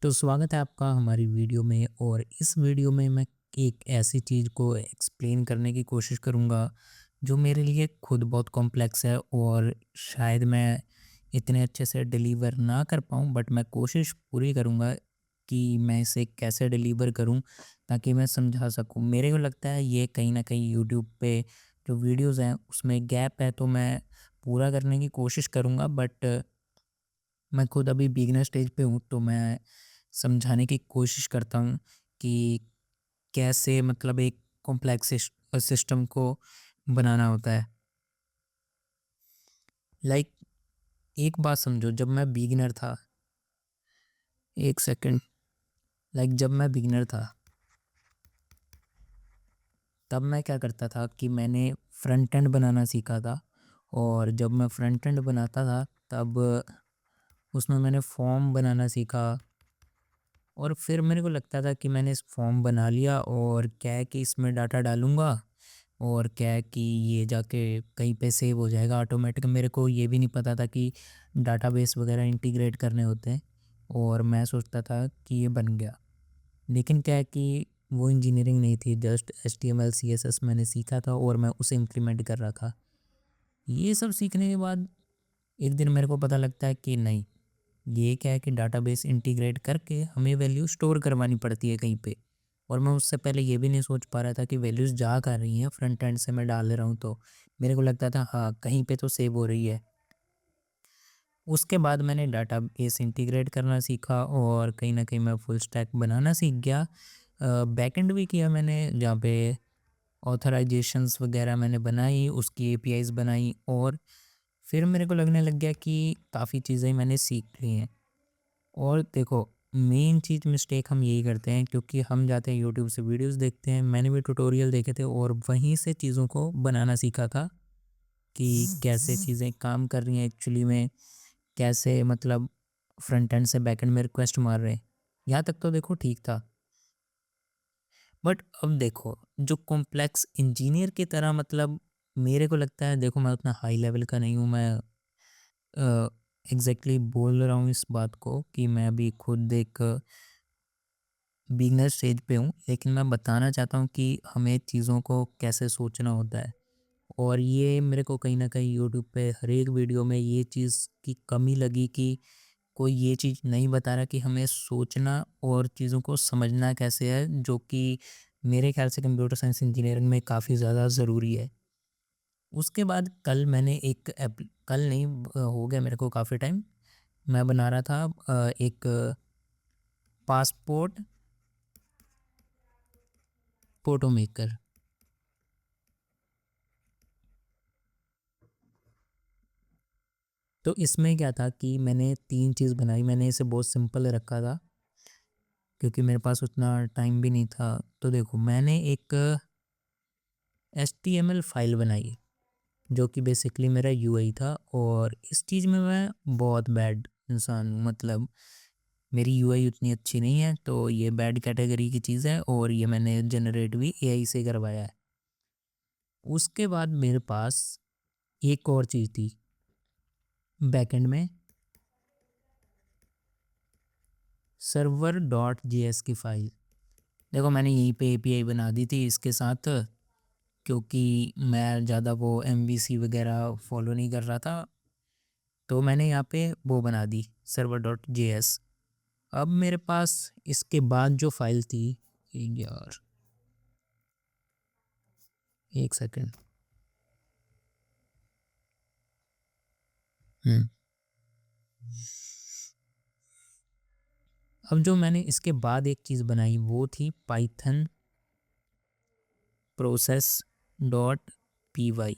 तो स्वागत है आपका हमारी वीडियो में। और इस वीडियो में मैं एक ऐसी चीज़ को एक्सप्लेन करने की कोशिश करूँगा जो मेरे लिए खुद बहुत कॉम्प्लेक्स है और शायद मैं इतने अच्छे से डिलीवर ना कर पाऊँ, बट मैं कोशिश पूरी करूँगा कि मैं इसे कैसे डिलीवर करूँ ताकि मैं समझा सकूँ। मेरे को लगता है ये कहीं न कहीं यूट्यूब पे जो वीडियोज़ हैं उसमें गैप है, तो मैं पूरा करने की कोशिश करूँगा, बट मैं खुद अभी बिगिनर स्टेज पे हूँ, तो मैं समझाने की कोशिश करता हूँ कि कैसे मतलब एक कॉम्प्लेक्स सिस्टम को बनाना होता है। लाइक एक बात समझो, जब मैं बिगिनर था, एक सेकंड, लाइक जब मैं बिगिनर था तब मैं क्या करता था कि मैंने फ्रंट एंड बनाना सीखा था। और जब मैं फ्रंट एंड बनाता था तब उसमें मैंने फॉर्म बनाना सीखा। और फिर मेरे को लगता था कि मैंने इस फॉर्म बना लिया और क्या है कि इसमें डाटा डालूँगा और क्या है कि ये जाके कहीं पे सेव हो जाएगा ऑटोमेटिक। मेरे को ये भी नहीं पता था कि डाटाबेस वगैरह इंटीग्रेट करने होते हैं, और मैं सोचता था कि ये बन गया। लेकिन क्या है कि वो इंजीनियरिंग नहीं थी, जस्ट HTML CSS मैंने सीखा था और मैं उसे इम्प्लीमेंट कर रहा था। ये सब सीखने के बाद एक दिन मेरे को पता लगता है कि नहीं, ये क्या है कि डाटाबेस इंटीग्रेट करके हमें वैल्यू स्टोर करवानी पड़ती है कहीं पे। और मैं उससे पहले ये भी नहीं सोच पा रहा था कि वैल्यूज़ जा कर रही हैं, फ्रंट एंड से मैं डाल रहा हूँ तो मेरे को लगता था हाँ कहीं पे तो सेव हो रही है। उसके बाद मैंने डाटाबेस इंटीग्रेट करना सीखा और कहीं ना कहीं मैं फुल स्टैक बनाना सीख गया। बैकएंड भी किया मैंने, जहाँ पे ऑथराइजेशंस वगैरह मैंने बनाई, उसकी APIs बनाई, और फिर मेरे को लगने लग गया कि काफ़ी चीज़ें मैंने सीख ली हैं। और देखो, मेन चीज़ मिस्टेक हम यही करते हैं क्योंकि हम जाते हैं यूट्यूब से वीडियोस देखते हैं। मैंने भी ट्यूटोरियल देखे थे और वहीं से चीज़ों को बनाना सीखा था कि कैसे चीज़ें काम कर रही हैं एक्चुअली में, कैसे मतलब फ्रंट एंड से बैक एंड में रिक्वेस्ट मार रहे हैं। यहाँ तक तो देखो ठीक था, बट अब देखो जो कॉम्प्लेक्स इंजीनियर की तरह मतलब मेरे को लगता है, देखो मैं उतना हाई लेवल का नहीं हूँ। मैं एग्जैक्टली बोल रहा हूँ इस बात को कि मैं अभी खुद एक बिगनर स्टेज पे हूँ, लेकिन मैं बताना चाहता हूँ कि हमें चीज़ों को कैसे सोचना होता है। और ये मेरे को कहीं न कहीं यूट्यूब पे हर एक वीडियो में ये चीज़ की कमी लगी कि कोई ये चीज़ नहीं बता रहा कि हमें सोचना और चीज़ों को समझना कैसे है, जो कि मेरे ख़्याल से कंप्यूटर साइंस इंजीनियरिंग में काफ़ी ज़्यादा ज़रूरी है। उसके बाद कल मैंने एक कल नहीं, हो गया मेरे को काफ़ी टाइम। मैं बना रहा था एक पासपोर्ट फ़ोटो मेकर। तो इसमें क्या था कि मैंने 3 चीज़ बनाई। मैंने इसे बहुत सिंपल रखा था क्योंकि मेरे पास उतना टाइम भी नहीं था। तो देखो मैंने एक HTML फ़ाइल बनाई जो कि बेसिकली मेरा UI था, और इस चीज़ में मैं बहुत बैड इंसान हूँ। मतलब मेरी UI उतनी अच्छी नहीं है, तो ये बैड कैटेगरी की चीज़ है और ये मैंने जनरेट भी AI से करवाया है। उसके बाद मेरे पास एक और चीज़ थी बैकएंड में, server.js की फ़ाइल। देखो मैंने यहीं पे API बना दी थी इसके साथ, क्योंकि मैं ज़्यादा वो MVC वगैरह फॉलो नहीं कर रहा था, तो मैंने यहाँ पे वो बना दी server.js। अब मेरे पास इसके बाद जो फाइल थी, यार एक सेकंड। हम्म अब जो मैंने इसके बाद एक चीज़ बनाई वो थी पाइथन प्रोसेस डॉट py।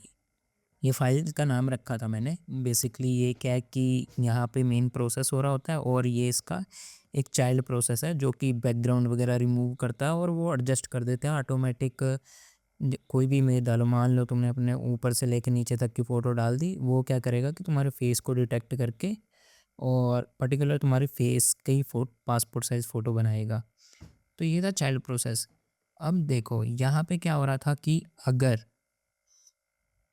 ये फाइल का नाम रखा था मैंने। बेसिकली ये क्या है कि यहाँ पे मेन प्रोसेस हो रहा होता है और ये इसका एक चाइल्ड प्रोसेस है जो कि बैकग्राउंड वगैरह रिमूव करता है और वो एडजस्ट कर देते हैं ऑटोमेटिक। कोई भी इमेज डालो, मान लो तुमने अपने ऊपर से लेकर नीचे तक की फ़ोटो डाल दी, वो क्या करेगा कि तुम्हारे फेस को डिटेक्ट करके और पर्टिकुलर तुम्हारे फेस की पासपोर्ट साइज़ फ़ोटो बनाएगा। तो ये था चाइल्ड प्रोसेस। अब देखो यहाँ पे क्या हो रहा था कि अगर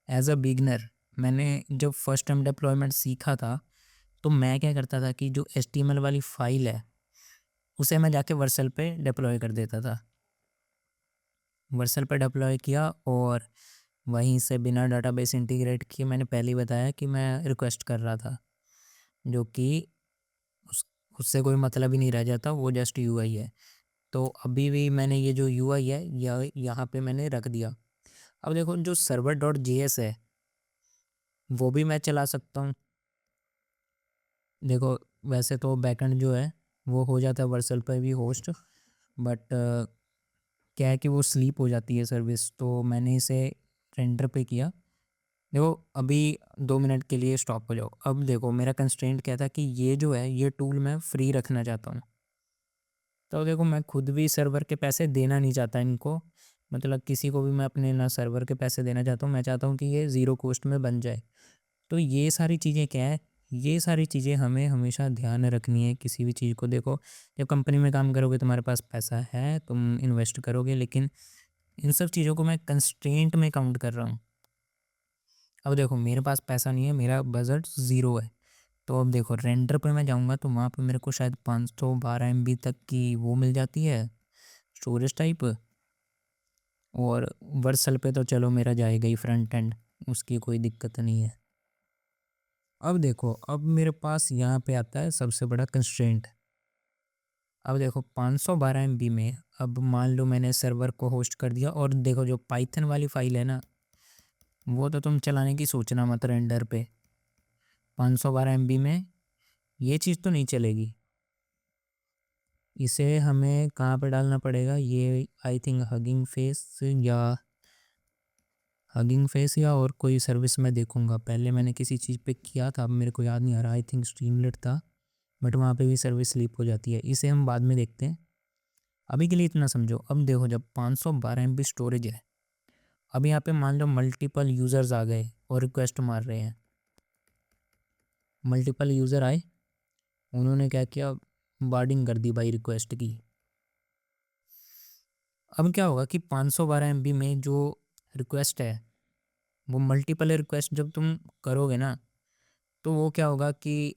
एज अ बिगनर मैंने जब फर्स्ट टाइम डिप्लॉयमेंट सीखा था, तो मैं क्या करता था कि जो HTML वाली फ़ाइल है उसे मैं जाके वर्सल पे डिप्लॉय कर देता था। वर्सल पे डिप्लॉय किया और वहीं से बिना डाटाबेस इंटीग्रेट किए मैंने पहले ही बताया कि मैं रिक्वेस्ट कर रहा था, जो कि उस उससे कोई मतलब ही नहीं रह जाता, वो जस्ट यूआई है। तो अभी भी मैंने ये जो यूआई है यहाँ पे मैंने रख दिया। अब देखो जो सर्वर डॉट जेएस है वो भी मैं चला सकता हूँ। देखो वैसे तो बैकएंड जो है वो हो जाता है वर्सल पे भी होस्ट, बट क्या है कि वो स्लीप हो जाती है सर्विस, तो मैंने इसे रेंडर पे किया। देखो अभी 2 मिनट के लिए स्टॉप हो जाओ। अब देखो मेरा कंस्ट्रेंट क्या था कि ये जो है ये टूल मैं फ्री रखना चाहता हूँ। तो देखो मैं खुद भी सर्वर के पैसे देना नहीं चाहता इनको, मतलब किसी को भी मैं अपने ना सर्वर के पैसे देना चाहता हूँ, मैं चाहता हूँ कि ये ज़ीरो कॉस्ट में बन जाए। तो ये सारी चीज़ें क्या है, ये सारी चीज़ें हमें हमेशा ध्यान रखनी है किसी भी चीज़ को। देखो जब कंपनी में काम करोगे तुम्हारे पास पैसा है, तुम इन्वेस्ट करोगे, लेकिन इन सब चीज़ों को मैं कंस्ट्रेंट में काउंट कर रहा हूँ। अब देखो मेरे पास पैसा नहीं है, मेरा बजट ज़ीरो है। तो अब देखो रेंडर पे मैं जाऊँगा तो वहाँ पे मेरे को शायद 512 MB तक की वो मिल जाती है स्टोरेज टाइप। और वर्सल पे तो चलो मेरा जाएगा ही फ्रंट एंड, उसकी कोई दिक्कत नहीं है। अब देखो अब मेरे पास यहाँ पे आता है सबसे बड़ा कंस्ट्रेंट। अब देखो 512 MB में अब मान लो मैंने सर्वर को होस्ट कर दिया, और देखो जो पाइथन वाली फाइल है ना वो तो तुम चलाने की सोचना मत रेंडर पे। 512 MB में ये चीज़ तो नहीं चलेगी। इसे हमें कहाँ पे डालना पड़ेगा, ये आई थिंक हगिंग फेस या और कोई सर्विस मैं देखूंगा। पहले मैंने किसी चीज़ पे किया था, अब मेरे को याद नहीं आ रहा, आई थिंक स्ट्रीमलेट था, बट वहाँ पे भी सर्विस स्लीप हो जाती है। इसे हम बाद में देखते हैं, अभी के लिए इतना समझो। अब देखो जब 512 MB स्टोरेज है, अब यहाँ पे मान लो मल्टीपल यूज़र्स आ गए और रिक्वेस्ट मार रहे हैं। मल्टीपल यूज़र आए, उन्होंने क्या किया, बार्डिंग कर दी भाई रिक्वेस्ट की। अब क्या होगा कि 512 MB में जो रिक्वेस्ट है वो मल्टीपल रिक्वेस्ट जब तुम करोगे ना, तो वो क्या होगा कि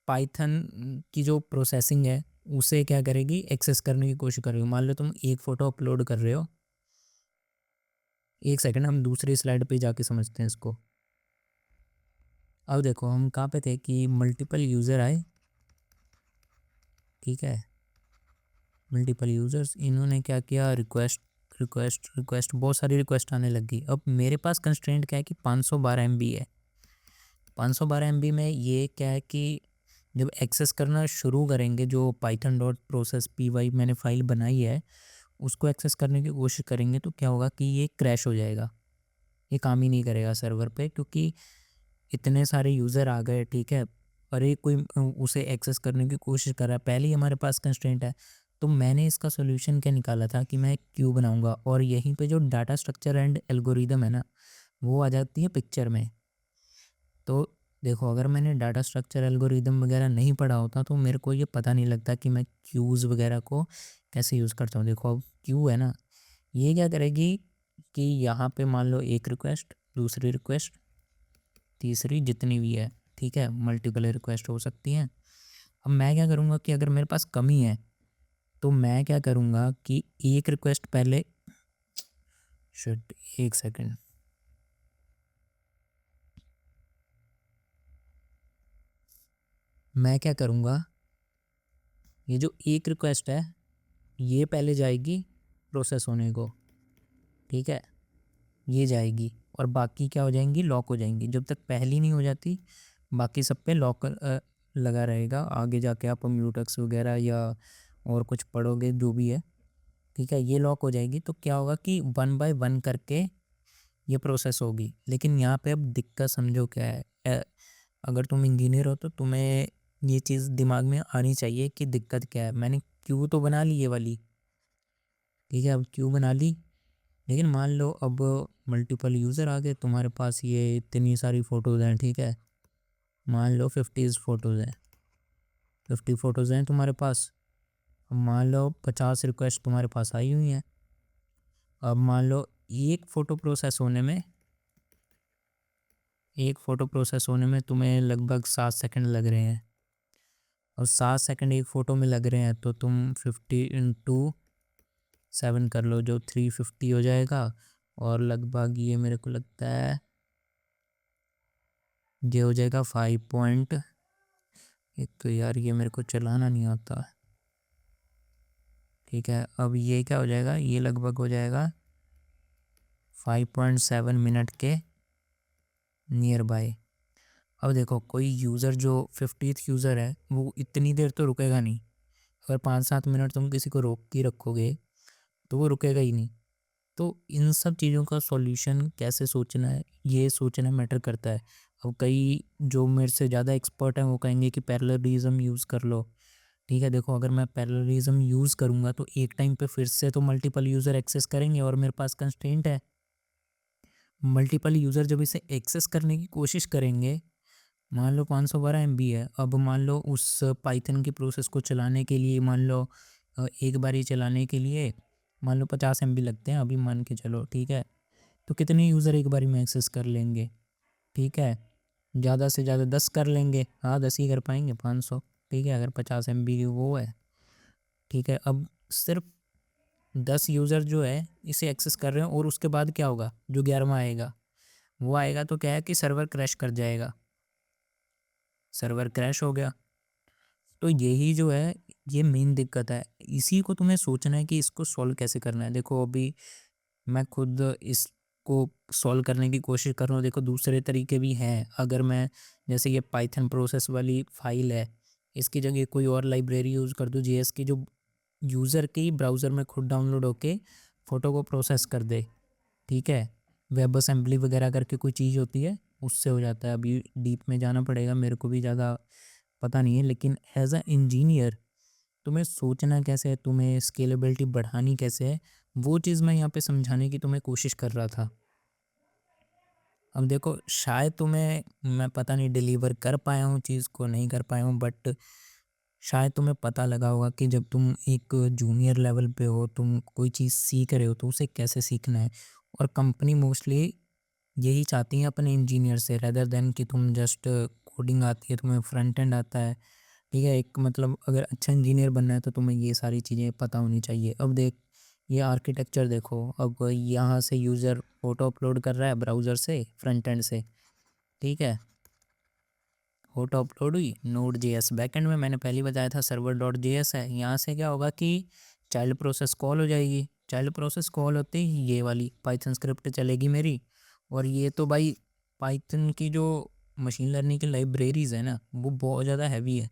पाइथन की जो प्रोसेसिंग है उसे क्या करेगी, एक्सेस करने की कोशिश करेगी। मान लो तुम एक फ़ोटो अपलोड कर रहे हो, एक सेकंड हम दूसरी स्लाइड पे जाके समझते हैं इसको। अब देखो हम कहाँ पे थे कि मल्टीपल यूज़र आए, ठीक है, मल्टीपल यूज़र्स, इन्होंने क्या किया, रिक्वेस्ट रिक्वेस्ट रिक्वेस्ट, बहुत सारी रिक्वेस्ट आने लगी। अब मेरे पास कंस्ट्रेंट क्या है कि 512 MB है। 512 MB में ये क्या है कि जब एक्सेस करना शुरू करेंगे, जो पाइथन डॉट प्रोसेस py मैंने फाइल बनाई है उसको एक्सेस करने की कोशिश करेंगे, तो क्या होगा कि ये क्रैश हो जाएगा, ये काम ही नहीं करेगा सर्वर पे, क्योंकि इतने सारे यूज़र आ गए, ठीक है, और एक कोई उसे एक्सेस करने की कोशिश कर रहा है। पहले ही हमारे पास कंस्ट्रेंट है। तो मैंने इसका सोल्यूशन क्या निकाला था कि मैं एक क्यू बनाऊंगा, और यहीं पे जो डाटा स्ट्रक्चर एंड एल्गोरिदम है ना वो आ जाती है पिक्चर में। तो देखो अगर मैंने डाटा स्ट्रक्चर एल्गोरिदम वगैरह नहीं पढ़ा होता तो मेरे को ये पता नहीं लगता कि मैं क्यूज़ वगैरह को कैसे यूज़ करता हूँ। देखो अब क्यू है ना, ये क्या करेगी कि यहाँ पे मान लो एक रिक्वेस्ट, दूसरी रिक्वेस्ट, तीसरी, जितनी भी है, ठीक है, मल्टीपल रिक्वेस्ट हो सकती हैं। अब मैं क्या करूँगा कि अगर मेरे पास कमी है तो मैं क्या करूँगा कि एक रिक्वेस्ट पहले, शिट, एक सेकेंड, मैं क्या करूँगा, ये जो एक रिक्वेस्ट है ये पहले जाएगी प्रोसेस होने को, ठीक है, ये जाएगी, और बाकी क्या हो जाएंगी, लॉक हो जाएंगी। जब तक पहली नहीं हो जाती बाकी सब पे लॉक लगा रहेगा। आगे जाके आप म्यूटेक्स वगैरह या और कुछ पढ़ोगे जो भी है, ठीक है, ये लॉक हो जाएगी। तो क्या होगा कि 1 बाय 1 करके ये प्रोसेस होगी। लेकिन यहाँ पे अब दिक्कत समझो क्या है, अगर तुम इंजीनियर हो तो तुम्हें ये चीज़ दिमाग में आनी चाहिए कि दिक्कत क्या है। मैंने क्यू तो बना ली ये वाली, ठीक है, अब क्यू बना ली, लेकिन मान लो अब मल्टीपल यूज़र आ गए तुम्हारे पास, ये इतनी सारी फ़ोटोज़ हैं, ठीक है, मान लो 50 फ़ोटोज़ हैं, 50 फ़ोटोज़ हैं तुम्हारे पास। अब मान लो 50 रिक्वेस्ट तुम्हारे पास आई हुई हैं। अब मान लो एक फ़ोटो प्रोसेस होने में, एक फ़ोटो प्रोसेस होने में तुम्हें लगभग 7 सेकंड लग रहे हैं। और 7 सेकंड एक फ़ोटो में लग रहे हैं, तो तुम 50 × 7 कर लो, जो 350 हो जाएगा। और लगभग ये मेरे को लगता है ये हो जाएगा 5 पॉइंट, एक तो यार ये मेरे को चलाना नहीं आता। ठीक है, अब ये क्या हो जाएगा, ये लगभग हो जाएगा 5.7 मिनट के नियर बाय। अब देखो कोई यूज़र जो 50th यूज़र है वो इतनी देर तो रुकेगा नहीं। अगर 5-7 मिनट तुम किसी को रोक के रखोगे तो वो रुकेगा ही नहीं। तो इन सब चीज़ों का सॉल्यूशन कैसे सोचना है, ये सोचना मैटर करता है। अब कई जो मेरे से ज़्यादा एक्सपर्ट हैं वो कहेंगे कि पैरेललिज्म यूज़ कर लो। ठीक है, देखो अगर मैं पैरेललिज्म यूज़ करूँगा तो एक टाइम पे फिर से तो मल्टीपल यूज़र एक्सेस करेंगे और मेरे पास कंस्ट्रेंट है। मल्टीपल यूज़र जब इसे एक्सेस करने की कोशिश करेंगे, मान लो 512 MB है, अब मान लो उस पाइथन की प्रोसेस को चलाने के लिए मान लो एक बारी चलाने के लिए मान लो 50 MB लगते हैं, अभी मान के चलो। ठीक है, तो कितने यूज़र एक बारी में एक्सेस कर लेंगे? ठीक है, ज़्यादा से ज़्यादा 10 कर लेंगे। हाँ 10 ही कर पाएंगे 500। ठीक है, अगर 50 MB की वो है। ठीक है, अब सिर्फ 10 यूज़र जो है इसे एक्सेस कर रहे हैं और उसके बाद क्या होगा, जो 11वां आएगा वो आएगा तो क्या है कि सर्वर क्रैश कर जाएगा। सर्वर क्रैश हो गया तो यही जो है ये मेन दिक्कत है। इसी को तुम्हें सोचना है कि इसको सॉल्व कैसे करना है। देखो अभी मैं खुद इसको सॉल्व करने की कोशिश कर रहा हूँ। देखो दूसरे तरीके भी हैं। अगर मैं जैसे ये पाइथन प्रोसेस वाली फाइल है, इसकी जगह कोई और लाइब्रेरी यूज़ कर दूँ जेएस की, जो यूज़र के ही ब्राउज़र में खुद डाउनलोड होके फ़ोटो को प्रोसेस कर दे। ठीक है, वेब असेंबली वगैरह करके कोई चीज़ होती है, उससे हो जाता है। अभी डीप में जाना पड़ेगा, मेरे को भी ज़्यादा पता नहीं है, लेकिन एज अ इंजीनियर तुम्हें सोचना कैसे है, तुम्हें स्केलेबिलिटी बढ़ानी कैसे है, वो चीज़ मैं यहाँ पे समझाने की तुम्हें कोशिश कर रहा था। अब देखो शायद तुम्हें मैं पता नहीं डिलीवर कर पाया हूँ चीज़ को, नहीं कर पाया हूँ, बट शायद तुम्हें पता लगा होगा कि जब तुम एक जूनियर लेवल पे हो, तुम कोई चीज़ सीख रहे हो तो उसे कैसे सीखना है। और कंपनी मोस्टली यही चाहती हैं अपने इंजीनियर से, रेदर देन कि तुम जस्ट कोडिंग आती है, तुम्हें फ्रंट एंड आता है। ठीक है, एक मतलब अगर अच्छा इंजीनियर बनना है तो तुम्हें ये सारी चीज़ें पता होनी चाहिए। अब देख ये आर्किटेक्चर देखो, अब यहाँ से यूज़र फ़ोटो अपलोड कर रहा है ब्राउज़र से फ्रंट एंड से। ठीक है, फ़ोटो अपलोड हुई नोड जेएस बैकएंड में, मैंने पहले बताया था सर्वर डॉट जेएस है। यहाँ से क्या होगा कि चाइल्ड प्रोसेस कॉल हो जाएगी। चाइल्ड प्रोसेस कॉल होते ही ये वाली पाइथन स्क्रिप्ट चलेगी मेरी। और ये तो भाई पाइथन की जो मशीन लर्निंग की लाइब्रेरीज़ है ना वो बहुत ज़्यादा हैवी है।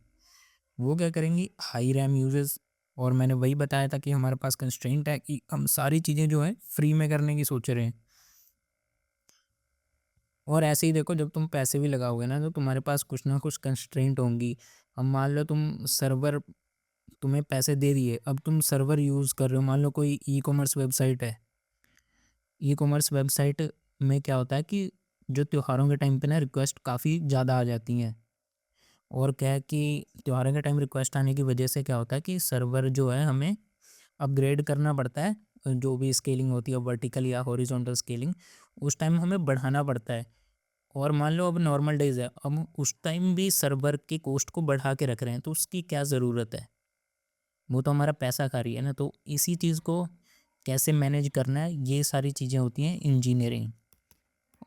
वो क्या करेंगी, हाई रैम यूजेस। और मैंने वही बताया था कि हमारे पास कंस्ट्रेंट है कि हम सारी चीज़ें जो है फ्री में करने की सोच रहे हैं। और ऐसे ही देखो जब तुम पैसे भी लगाओगे ना तो तुम्हारे पास कुछ ना कुछ कंस्ट्रेंट होंगी। अब मान लो तुम सर्वर, तुम्हें पैसे दे दिए, अब तुम सर्वर यूज़ कर रहे हो। मान लो कोई ई कॉमर्स वेबसाइट है, ई कॉमर्स वेबसाइट में क्या होता है कि जो त्योहारों के टाइम पे ना रिक्वेस्ट काफ़ी ज़्यादा आ जाती हैं। और क्या है कि त्योहारों के टाइम रिक्वेस्ट आने की वजह से क्या होता है कि सर्वर जो है हमें अपग्रेड करना पड़ता है। जो भी स्केलिंग होती है वर्टिकल या हॉरिजॉन्टल स्केलिंग, उस टाइम हमें बढ़ाना पड़ता है। और मान लो अब नॉर्मल डेज है, अब उस टाइम भी सर्वर की कॉस्ट को बढ़ा के रख रहे हैं, तो उसकी क्या ज़रूरत है, वो तो हमारा पैसा खा रही है ना। तो इसी चीज़ को कैसे मैनेज करना है, ये सारी चीज़ें होती हैं इंजीनियरिंग।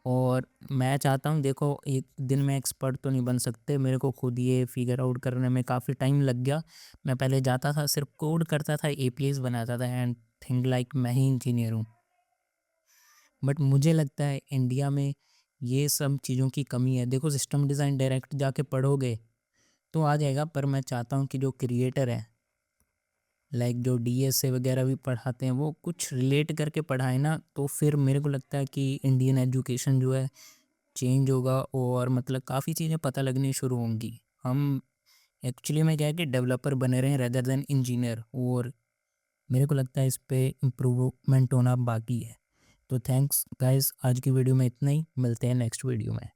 और मैं चाहता हूँ, देखो एक दिन में एक्सपर्ट तो नहीं बन सकते, मेरे को खुद ये फिगर आउट करने में काफ़ी टाइम लग गया। मैं पहले जाता था सिर्फ कोड करता था, एपीआईज बनाता था एंड थिंक लाइक मैं ही इंजीनियर हूँ। बट मुझे लगता है इंडिया में ये सब चीज़ों की कमी है। देखो सिस्टम डिज़ाइन डायरेक्ट जाके पढ़ोगे तो आ जाएगा, पर मैं चाहता हूँ कि जो क्रिएटर है लाइक जो डीएसए वगैरह भी पढ़ाते हैं वो कुछ रिलेट करके पढ़ाए ना, तो फिर मेरे को लगता है कि इंडियन एजुकेशन जो है चेंज होगा और मतलब काफ़ी चीज़ें पता लगनी शुरू होंगी। हम एक्चुअली में क्या है कि डेवलपर बने रहे हैं रेदर देन इंजीनियर, और मेरे को लगता है इस पे इम्प्रूवमेंट होना बाकी है। तो थैंक्स गाइस, आज की वीडियो में इतना ही, मिलते हैं नेक्स्ट वीडियो में।